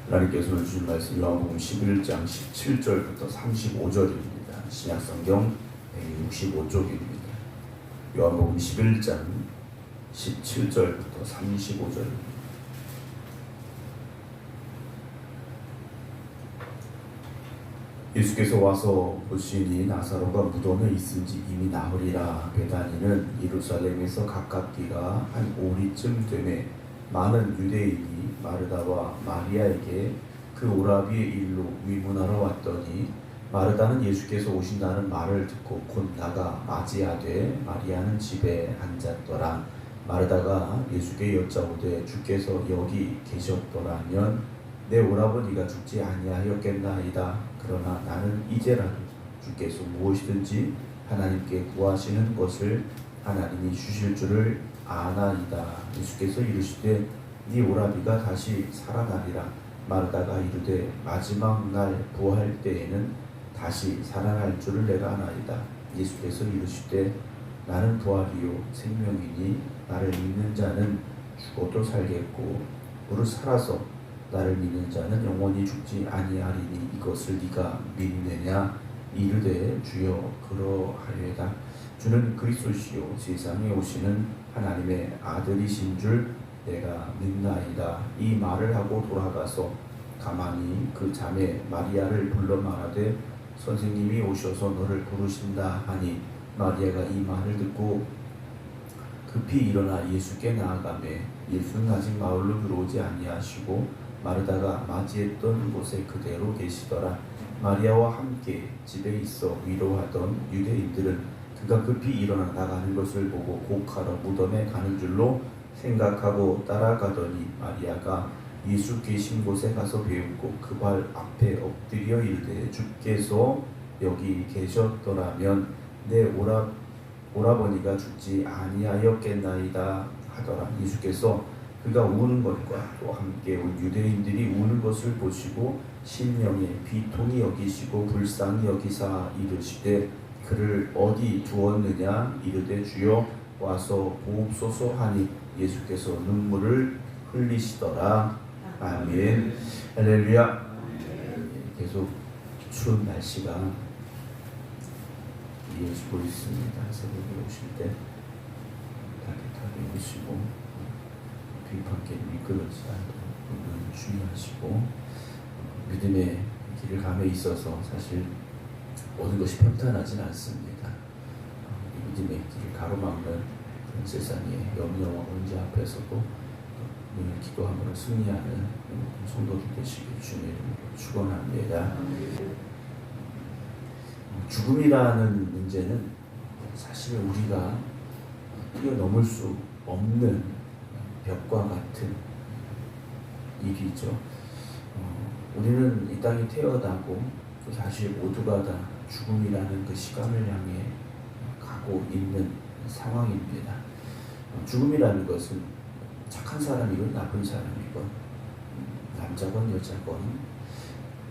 하나님께서 오늘 주신 말씀 요한복음 11장 17절부터 35절입니다. 신약성경 165쪽입니다. 요한복음 11장 17절부터 35절입니다. 예수께서 와서 보시니 나사로가 무덤에 있은지 이미 나으리라. 베다니는 예루살렘에서 가깝기가 한 오리쯤 되매 많은 유대인이 마르다와 마리아에게 그 오라비의 일로 위문하러 왔더니 마르다는 예수께서 오신다는 말을 듣고 곧 나가 맞이하되 마리아는 집에 앉았더라. 마르다가 예수께 여짜오되 주께서 여기 계셨더라면 내 오라버니가 죽지 아니하였겠나이다. 그러나 나는 이제라도 주께서 무엇이든지 하나님께 구하시는 것을 하나님이 주실 줄을 아나이다. 예수께서 이르시되 네 오라비가 다시 살아나리라. 마르다가 이르되 마지막 날 부활 때에는 다시 살아날 줄을 내가 아나이다. 예수께서 이르시되 나는 부활이요 생명이니 나를 믿는 자는 죽어도 살겠고 무릇 살아서 나를 믿는 자는 영원히 죽지 아니하리니 이것을 네가 믿느냐. 이르되 주여 그러하리이다. 주는 그리스도시요 세상에 오시는 하나님의 아들이신 줄 내가 믿나이다. 이 말을 하고 돌아가서 가만히 그 자매 마리아를 불러 말하되 선생님이 오셔서 너를 부르신다 하니 마리아가 이 말을 듣고 급히 일어나 예수께 나아가매 예수는 아직 마을로 들어오지 아니하시고 마르다가 맞이했던 곳에 그대로 계시더라. 마리아와 함께 집에 있어 위로하던 유대인들은 그가 급히 일어나 나가는 것을 보고 곡하러 무덤에 가는 줄로 생각하고 따라가더니 마리아가 예수 계신 곳에 가서 배우고 그 발 앞에 엎드려 이르되 주께서 여기 계셨더라면 내 오라버니가 죽지 아니하였겠나이다 하더라. 예수께서 그가 우는 것과 또 함께 온 유대인들이 우는 것을 보시고 심령에 비통히 여기시고 불쌍히 여기사 이르시되 그를 어디 두었느냐. 이르되 주여 와서 보옵소서 하니 예수께서 눈물을 흘리시더라. 아멘. 할렐루야. 계속 추운 날씨가 이어지고 있습니다. 새벽에 오실 때 따뜻하게 오시고 비판께 미끄러지지 않도록 주의하시고 믿음의 길을 감에 있어서 사실 모든 것이 평탄하진 않습니다. 믿음의 길을 가로막는 세상의 염려와 문제 앞에서도 늘 기도함으로 승리하는 성도들 되시길 주님의 이름으로 축원합니다. 죽음이라는 문제는 사실 우리가 뛰어넘을 수 없는 벽과 같은 일이죠. 우리는 이 땅에 태어나고 또 사실 모두가 다 죽음이라는 그 시간을 향해 가고 있는 상황입니다. 죽음이라는 것은 착한 사람이건 나쁜 사람이건 남자건 여자건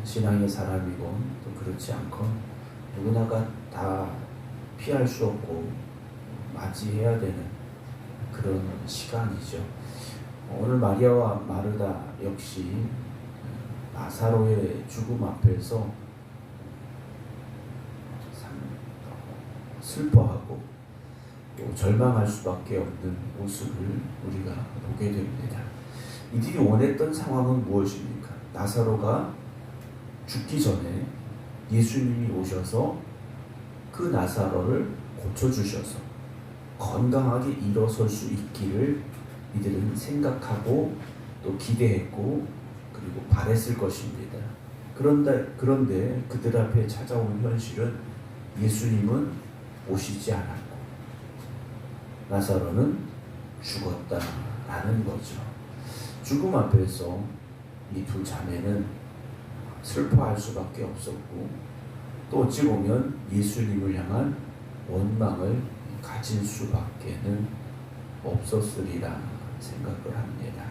신앙의 사람이건 또 그렇지 않건 누구나가 다 피할 수 없고 맞이해야 되는 그런 시간이죠. 오늘 마리아와 마르다 역시 나사로의 죽음 앞에서 슬퍼하고 또 절망할 수밖에 없는 모습을 우리가 보게 됩니다. 이들이 원했던 상황은 무엇입니까? 나사로가 죽기 전에 예수님이 오셔서 그 나사로를 고쳐주셔서 건강하게 일어설 수 있기를 이들은 생각하고 또 기대했고 그리고 바랬을 것입니다. 그런데 그들 앞에 찾아온 현실은 예수님은 오시지 않았고 나사로는 죽었다라는 거죠. 죽음 앞에서 이 두 자매는 슬퍼할 수밖에 없었고 또 어찌 보면 예수님을 향한 원망을 가질 수밖에는 없었으리라 생각을 합니다.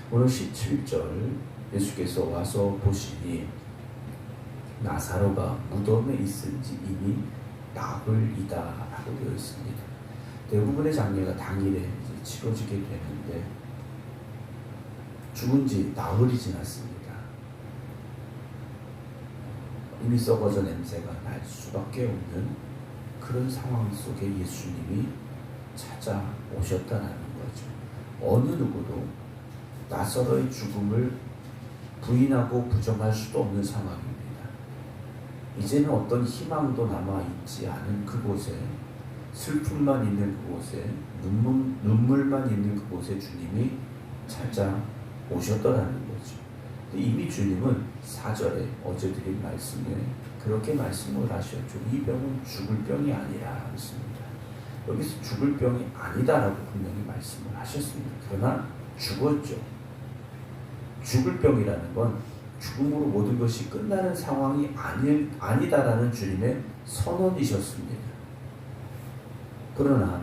오늘 17절 예수께서 와서 보시니 나사로가 무덤에 있은지 이미 나흘이다 라고 되어 있습니다. 대부분의 장례가 당일에 치러지게 되는데 죽은 지 나흘이 지났습니다. 이미 썩어져 냄새가 날 수밖에 없는 그런 상황 속에 예수님이 찾아오셨다는 거죠. 어느 누구도 나사로의 죽음을 부인하고 부정할 수도 없는 상황입니다. 이제는 어떤 희망도 남아있지 않은 그곳에, 슬픔만 있는 그곳에, 눈물만 있는 그곳에 주님이 찾아오셨더라는 거죠. 이미 주님은 4절에 어제 드린 말씀에 그렇게 말씀을 하셨죠. 이 병은 죽을 병이 아니라 했습니다. 여기서 죽을 병이 아니다라고 분명히 말씀을 하셨습니다. 그러나 죽었죠. 죽을 병이라는 건 죽음으로 모든 것이 끝나는 상황이 아니다라는 주님의 선언이셨습니다. 그러나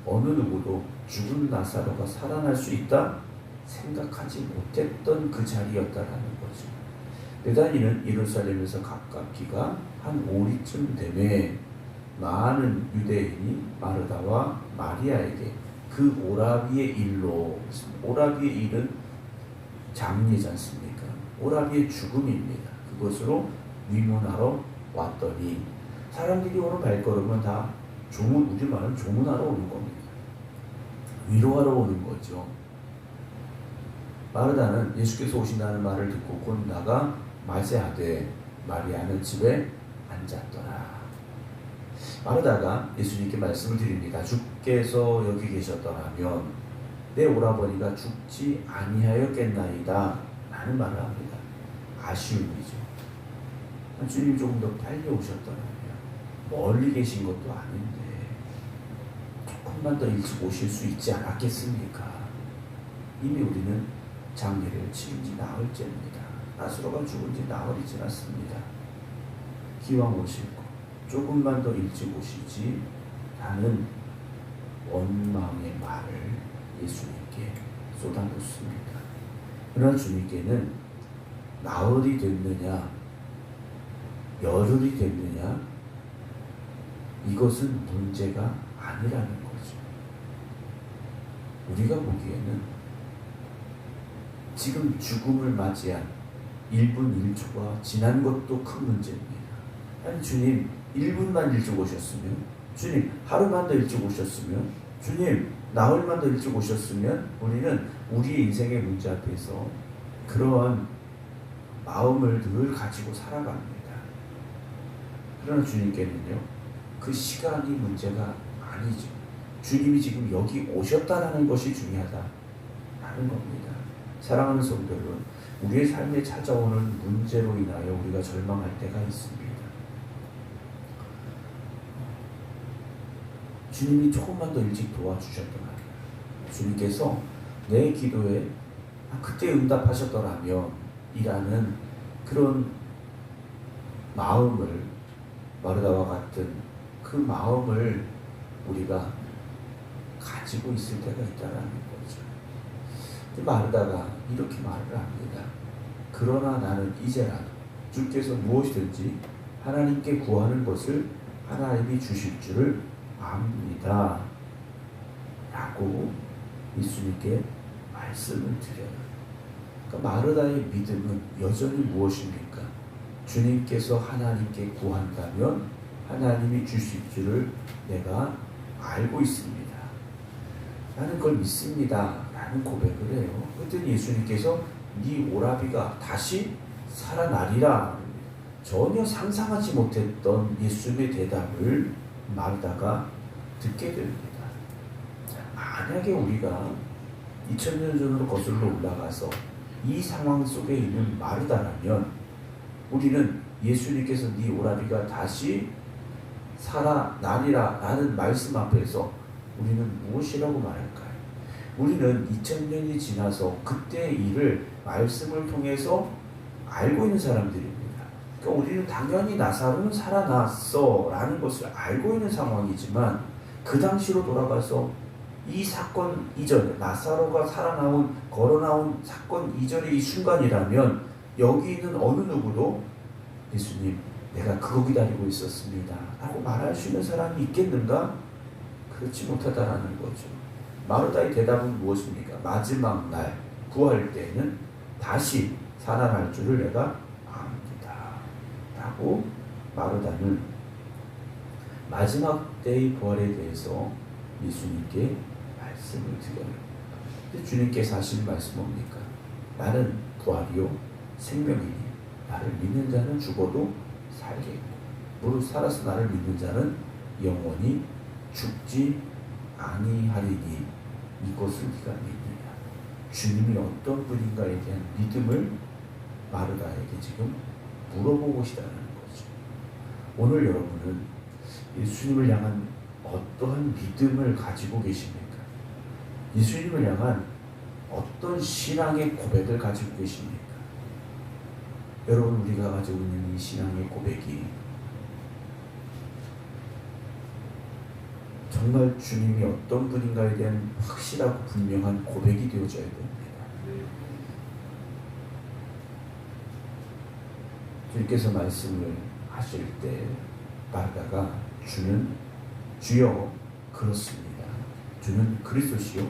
어느 누구도 죽은 나사로가 살아날 수 있다 생각하지 못했던 그 자리였다라는 거죠. 베다니는 예루살렘에서 가깝기가 한 5리쯤 되매 많은 유대인이 마르다와 마리아에게 그 오라비의 일로, 오라비의 일은 장례지 않습니까? 오라비의 죽음입니다. 그것으로 위문하러 왔더니 사람들이 오는 발걸음은 다 우리말은 조문하러 오는 겁니다. 위로하러 오는 거죠. 마르다는 예수께서 오신다는 말을 듣고 곧 나가 맞이하되 마리아는 집에 앉았더라. 마르다가 예수님께 말씀을 드립니다. 주께서 여기 계셨더라면 내 오라버니가 죽지 아니하였겠나이다 라는 말을 합니다. 아쉬움이죠. 주님 조금 더 빨리 오셨더라면, 멀리 계신 것도 아닌데 조금만 더 일찍 오실 수 있지 않았겠습니까? 이미 우리는 장례를 치른 지 나흘째입니다. 나사로가 죽은 지 나흘이 지났습니다. 기왕 오실 것 조금만 더 일찍 오시지 라는 원망의 말을 예수님께 쏟아놓습니다. 그러나 주님께는 나흘이 됐느냐 열흘이 됐느냐 이것은 문제가 아니라는 거죠. 우리가 보기에는 지금 죽음을 맞이한 1분 1초가 지난 것도 큰 문제입니다. 아니 주님 1분만 일찍 오셨으면, 주님 하루만 더 일찍 오셨으면, 주님 나흘만 더 일찍 오셨으면 우리는 우리의 인생의 문제 앞에서 그러한 마음을 늘 가지고 살아갑니다. 그러나 주님께는요 그 시간이 문제가 아니죠. 주님이 지금 여기 오셨다라는 것이 중요하다라는 겁니다. 사랑하는 성도 여러분, 우리의 삶에 찾아오는 문제로 인하여 우리가 절망할 때가 있습니다. 주님이 조금만 더 일찍 도와주셨더라면, 주님께서 내 기도에 그때 응답하셨더라면 이라는 그런 마음을, 마르다와 같은 그 마음을 우리가 가지고 있을 때가 있다는 거죠. 마르다가 이렇게 말을 합니다. 그러나 나는 이제라도 주께서 무엇이든지 하나님께 구하는 것을 하나님이 주실 줄을 압니다 라고 예수님께 말씀을 드려요. 그러니까 마르다의 믿음은 여전히 무엇입니까? 주님께서 하나님께 구한다면 하나님이 주실 줄을 내가 알고 있습니다 라는 걸 믿습니다 라는 고백을 해요. 그랬더니 예수님께서 네 오라비가 다시 살아나리라. 전혀 상상하지 못했던 예수님의 대답을 마르다가 듣게 됩니다. 만약에 우리가 2000년 전으로 거슬러 올라가서 이 상황 속에 있는 마르다라면 우리는 예수님께서 네 오라비가 다시 살아나리라 라는 말씀 앞에서 우리는 무엇이라고 말할까요? 우리는 2000년이 지나서 그때의 일을 말씀을 통해서 알고 있는 사람들입니다. 그러니까 우리는 당연히 나사로는 살아났어 라는 것을 알고 있는 상황이지만 그 당시로 돌아가서 이 사건 이전에 나사로가 걸어나온 사건 이전의 이 순간이라면 여기 있는 어느 누구도 예수님 내가 그거 기다리고 있었습니다 라고 말할 수 있는 사람이 있겠는가? 그렇지 못하다라는 거죠. 마르다의 대답은 무엇입니까? 마지막 날 부활 때는 다시 살아날 줄을 내가 압니다 라고 마르다는 마지막 때의 부활에 대해서 예수님께 말씀을 드려요. 근데 주님께서 하신 말씀 뭡니까? 나는 부활이요 생명이니 나를 믿는 자는 죽어도 살겠고 무릇 살아서 나를 믿는 자는 영원히 죽지 아니하리니 이것을 네가 믿느냐. 주님이 어떤 분인가에 대한 믿음을 마르다에게 지금 물어보고 싶다는 거죠. 오늘 여러분은 예수님을 향한 어떠한 믿음을 가지고 계십니까? 예수님을 향한 어떤 신앙의 고백을 가지고 계십니까? 여러분, 우리가 가지고 있는 이 신앙의 고백이 정말 주님이 어떤 분인가에 대한 확실하고 분명한 고백이 되어져야 됩니다. 주님께서 말씀을 하실 때 마르다가 주여 그렇습니다. 주는 그리스도시요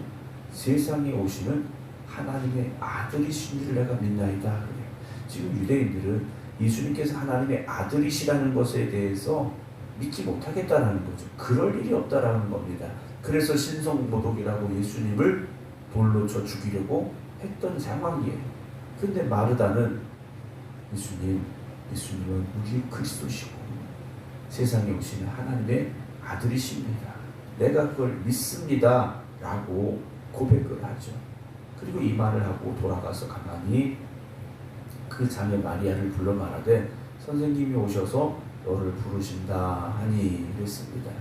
세상에 오시는 하나님의 아들이신 줄 내가 믿나이다. 그래요. 지금 유대인들은 예수님께서 하나님의 아들이시라는 것에 대해서 믿지 못하겠다라는 거죠. 그럴 일이 없다라는 겁니다. 그래서 신성모독이라고 예수님을 돌로 쳐 죽이려고 했던 상황이에요. 근데 마르다는 예수님은 우리 그리스도시고 세상에 오시는 하나님의 아들이십니다. 내가 그걸 믿습니다 라고 고백을 하죠. 그리고 이 말을 하고 돌아가서 가만히 그 자매 마리아를 불러 말하되 선생님이 오셔서 너를 부르신다 하니 그랬습니다.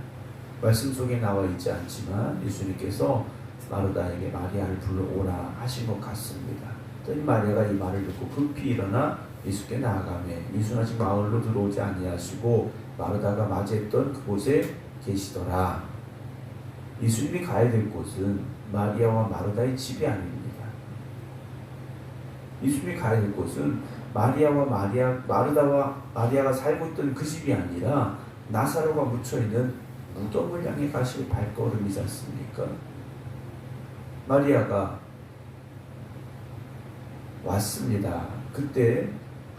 말씀 속에 나와 있지 않지만 예수님께서 마르다에게 마리아를 불러오라 하신 것 같습니다. 그랬더니 마리아가 이 말을 듣고 급히 일어나 예수께 나아가매 예수는 아직 마을로 들어오지 아니하시고 마르다가 맞이했던 그곳에 계시더라. 예수님이 가야 될 곳은 마리아와 마르다의 집이 아닙니다. 예수님이 가야 될 곳은 마르다와 마리아가 살고 있던 그 집이 아니라 나사로가 묻혀있는 무덤을 향해 가실 발걸음이지 않습니까? 마리아가 왔습니다. 그때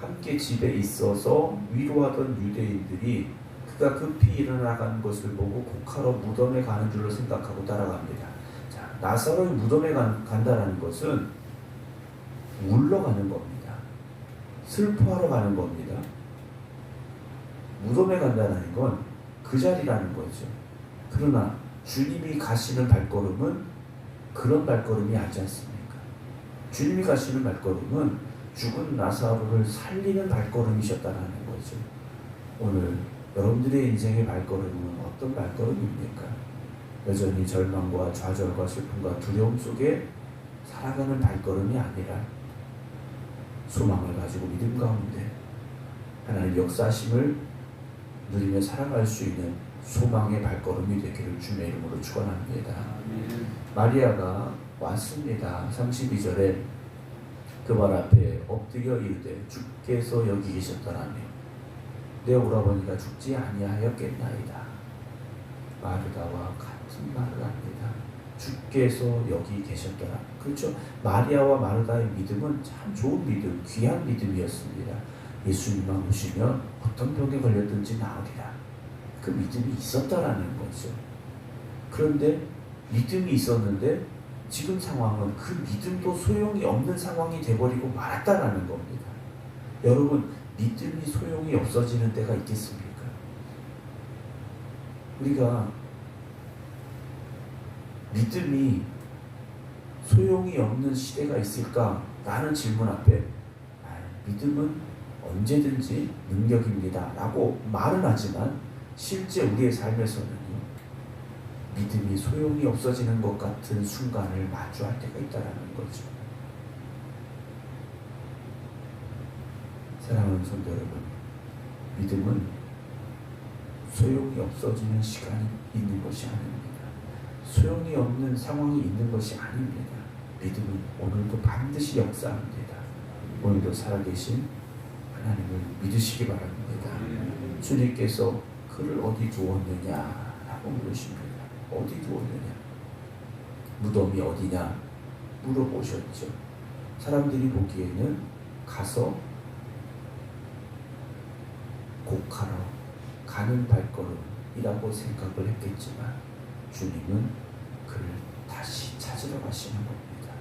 함께 집에 있어서 위로하던 유대인들이 그가 급히 일어나가는 것을 보고 곡하러 무덤에 가는 줄로 생각하고 따라갑니다. 자, 나사로의 무덤에 간다는 것은 울러 가는 겁니다. 슬퍼하러 가는 겁니다. 무덤에 간다는 건 그 자리라는 거죠. 그러나 주님이 가시는 발걸음은 그런 발걸음이 아니지 않습니까? 주님이 가시는 발걸음은 죽은 나사로를 살리는 발걸음이셨다는 거죠. 오늘 여러분들의 인생의 발걸음은 어떤 발걸음입니까? 여전히 절망과 좌절과 슬픔과 두려움 속에 살아가는 발걸음이 아니라 소망을 가지고 믿음 가운데 하나님의 역사하심을 누리며 살아갈 수 있는 소망의 발걸음이 되기를 주님의 이름으로 축원합니다. 마리아가 왔습니다. 32절에 그 발 앞에 엎드려 이르되 주께서 여기 계셨더라며 내 오라버니가 죽지 아니하였겠나이다. 마르다와 같은 말을 합니다. 주께서 여기 계셨더라. 그렇죠. 마리아와 마르다의 믿음은 참 좋은 믿음, 귀한 믿음이었습니다. 예수님만 오시면 어떤 병에 걸렸든지 나으리라. 그 믿음이 있었다라는 거죠. 그런데 믿음이 있었는데 지금 상황은 그 믿음도 소용이 없는 상황이 돼버리고 말았다라는 겁니다. 여러분, 믿음이 소용이 없어지는 때가 있겠습니까? 우리가 믿음이 소용이 없는 시대가 있을까? 라는 질문 앞에 믿음은 언제든지 능력입니다 라고 말은 하지만 실제 우리의 삶에서는요, 믿음이 소용이 없어지는 것 같은 순간을 마주할 때가 있다는 거죠. 사랑하는 성도 여러분, 믿음은 소용이 없어지는 시간이 있는 것이 아닙니다. 소용이 없는 상황이 있는 것이 아닙니다. 믿음은 오늘도 반드시 역사합니다. 오늘도 살아계신 하나님을 믿으시기 바랍니다. 주님께서 그를 어디 두었느냐 라고 물으십니다. 어디 두었느냐? 무덤이 어디냐? 물어보셨죠. 사람들이 보기에는 가서 곡하러 가는 발걸음이라고 생각을 했겠지만 주님은 그를 다시 찾으러 가시는 겁니다.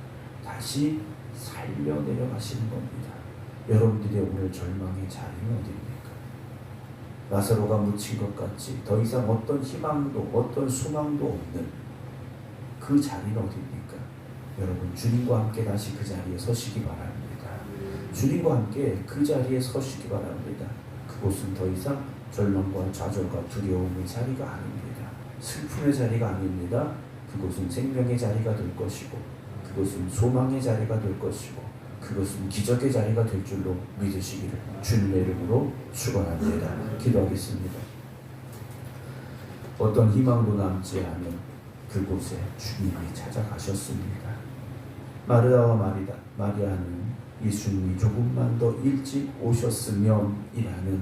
다시 살려내려 가시는 겁니다. 여러분들의 오늘 절망의 자리는 어디입니까? 나사로가 묻힌 것 같이 더 이상 어떤 희망도 어떤 소망도 없는 그 자리는 어디입니까? 여러분, 주님과 함께 다시 그 자리에 서시기 바랍니다. 주님과 함께 그 자리에 서시기 바랍니다. 그곳은 더 이상 절망과 좌절과 두려움의 자리가 아닙니다. 슬픔의 자리가 아닙니다. 그곳은 생명의 자리가 될 것이고, 그곳은 소망의 자리가 될 것이고, 그것은 기적의 자리가 될 줄로 믿으시기를 주님의 이름으로 축원합니다. 기도하겠습니다. 어떤 희망도 남지 않은 그곳에 주님이 찾아가셨습니다. 마르다와 마리아는 예수님이 조금만 더 일찍 오셨으면 이라는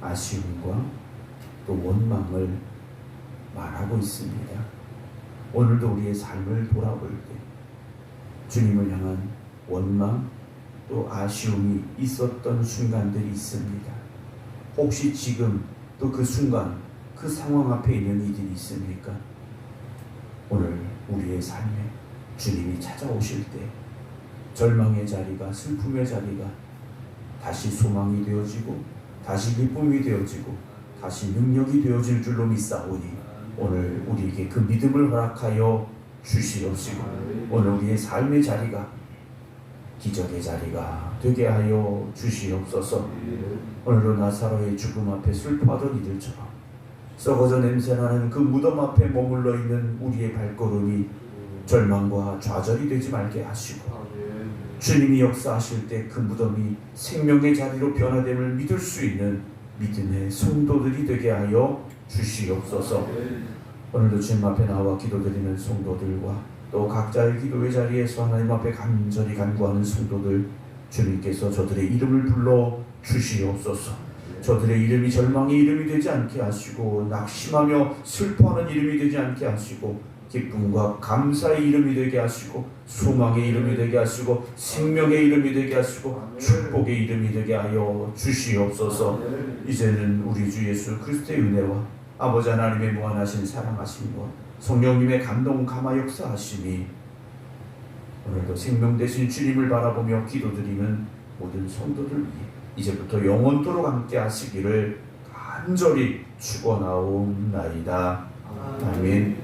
아쉬움과 또 원망을 말하고 있습니다. 오늘도 우리의 삶을 돌아볼 때 주님을 향한 원망 또 아쉬움이 있었던 순간들이 있습니다. 혹시 지금 또 그 순간 그 상황 앞에 있는 이들이 있습니까? 오늘 우리의 삶에 주님이 찾아오실 때 절망의 자리가, 슬픔의 자리가 다시 소망이 되어지고 다시 기쁨이 되어지고 다시 능력이 되어질 줄로 믿사오니 오늘 우리에게 그 믿음을 허락하여 주시옵시고 오늘 우리의 삶의 자리가 기적의 자리가 되게 하여 주시옵소서. 오늘도 나사로의 죽음 앞에 슬퍼하던 이들처럼 썩어져 냄새나는 그 무덤 앞에 머물러 있는 우리의 발걸음이 절망과 좌절이 되지 말게 하시고 주님이 역사하실 때 그 무덤이 생명의 자리로 변화됨을 믿을 수 있는 믿음의 성도들이 되게 하여 주시옵소서. 오늘도 주님 앞에 나와 기도드리는 성도들과 또 각자의 기도의 자리에서 하나님 앞에 간절히 간구하는 성도들, 주님께서 저들의 이름을 불러 주시옵소서. 저들의 이름이 절망의 이름이 되지 않게 하시고 낙심하며 슬퍼하는 이름이 되지 않게 하시고 기쁨과 감사의 이름이 되게 하시고 소망의 이름이 되게 하시고 생명의 이름이 되게 하시고 축복의 이름이 되게 하여 주시옵소서. 이제는 우리 주 예수 그리스도의 은혜와 아버지 하나님의 무한하신 사랑하심과 성령님의 감동 감화 역사하심이 오늘도 생명 되신 주님을 바라보며 기도드리는 모든 성도들 위해 이제부터 영원토록 함께 하시기를 간절히 축원하옵나이다. 아멘.